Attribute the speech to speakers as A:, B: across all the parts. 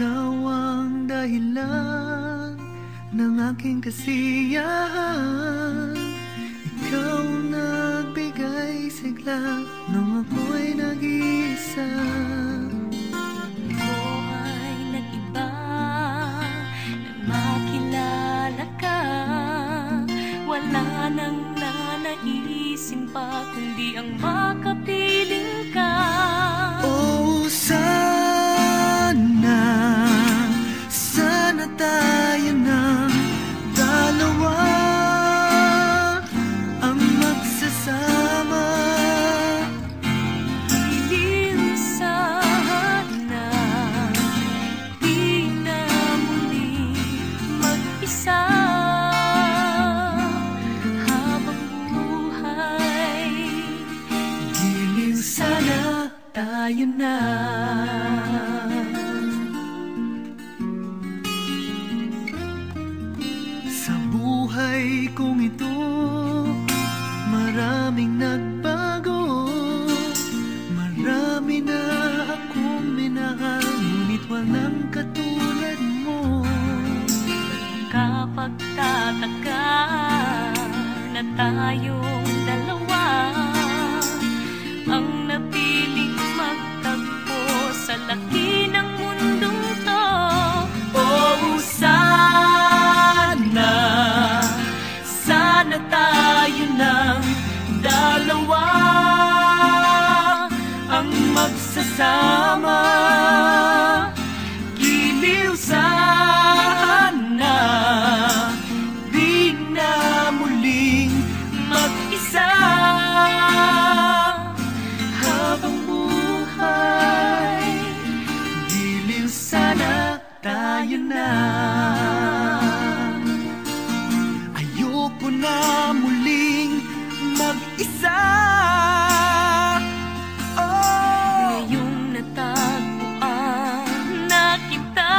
A: Ikaw ang dahilan ng aking kasiyahan. Ikaw nagbigay sigla nung ako'y nag-iisa.
B: Ikaw ay nag-iba nang makilala ka. Wala nang nanaisin pa kundi ang makapiling ka.
A: Oh, sana tayo ng dalawa ang magsasama.
B: Hiling sana di na muli mag-isa habang buhay.
A: Hiling sana tayo na. Sa buhay kong ito, maraming nagbago. Marami na akong minahal, ngunit walang katulad mo.
B: Kapag tataka na tayong dalawa ang napiling magtagpo sa laki ng mundong to.
A: Oh, sana tayo ng dalawa ang magsasama. Giliw sana, di na muling mag-isa habang buhay. Giliw sana tayo na. Ayoko na muling mag-isa.
B: Ngayong natagpuan na kita,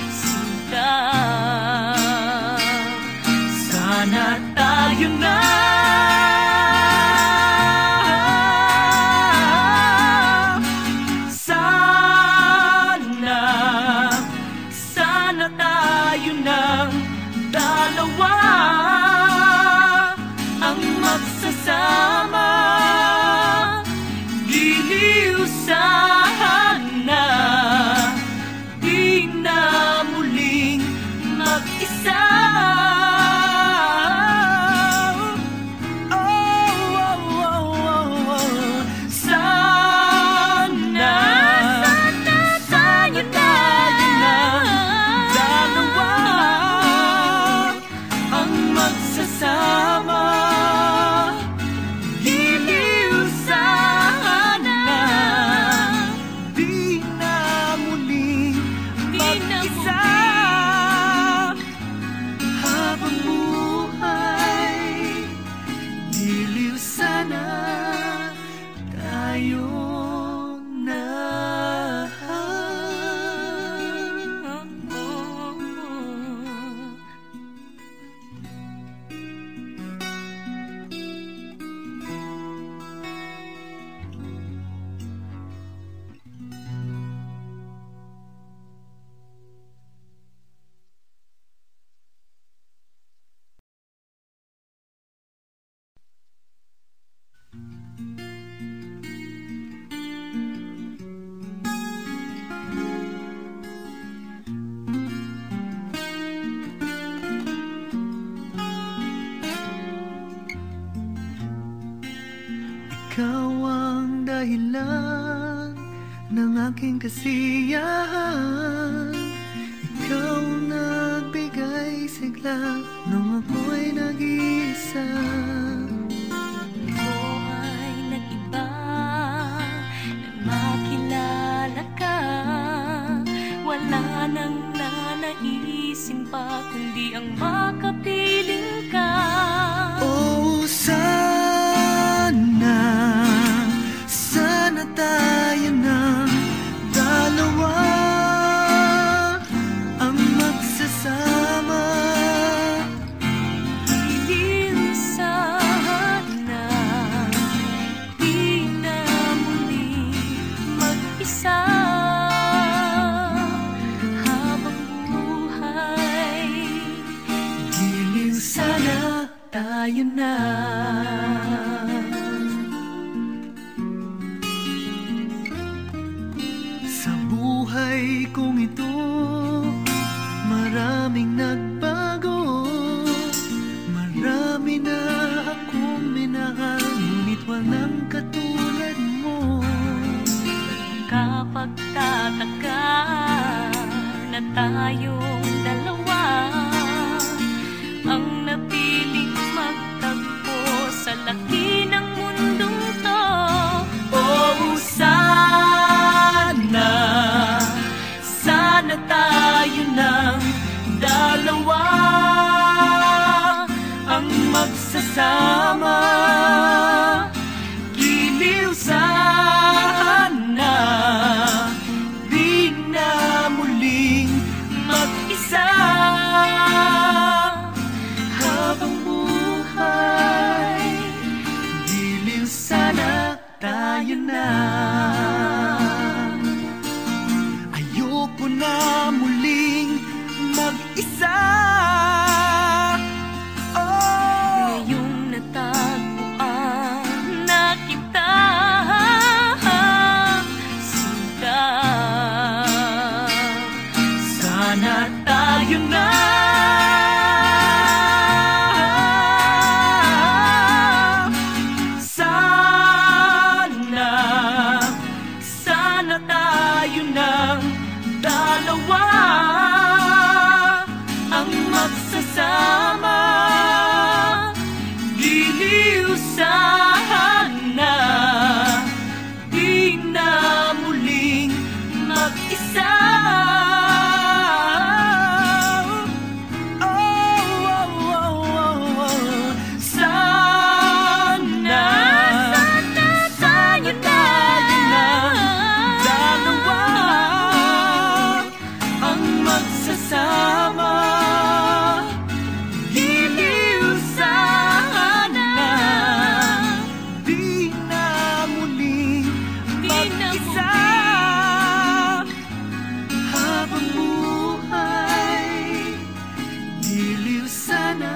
B: sinta,
A: Sana tayo na. Sana tayo ng dalawa ang magsasama. Giliw sana, di na muling mag-isa. Ikaw ang dahilan ng aking kasiyahan. Ikaw nagbigay sigla nung ako'y nag-iisa.
B: ikaw ay nag-iba nang makilala ka. Wala nang nanaisin pa kundi ang makapiling ka.
A: Oh, sana tayo ng dalawa ang magsasama.
B: Hiling sana di na muli mag-isa
A: sana tayo na. Sa buhay kong ito, maraming nagbago. Marami na akong minahal, ngunit walang katulad mo.
B: Kapag tataka na tayong dalawa, ang napiling magtagpo sa laki ng mundong to.
A: Oh, sana, sana tayo ng dalawa ang magsasama. Giliw sana, di na muling mag-isa. Habang buhay, giliw sana tayo na. Ayoko na muling mag-isa.
B: Ngayong natagpuan na kita, sinta,
A: Sana tayo na. Sana, sana tayo ng dalawa ang magsasama. Giliw sana, di na muling mag-isa. Sana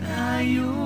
A: tayo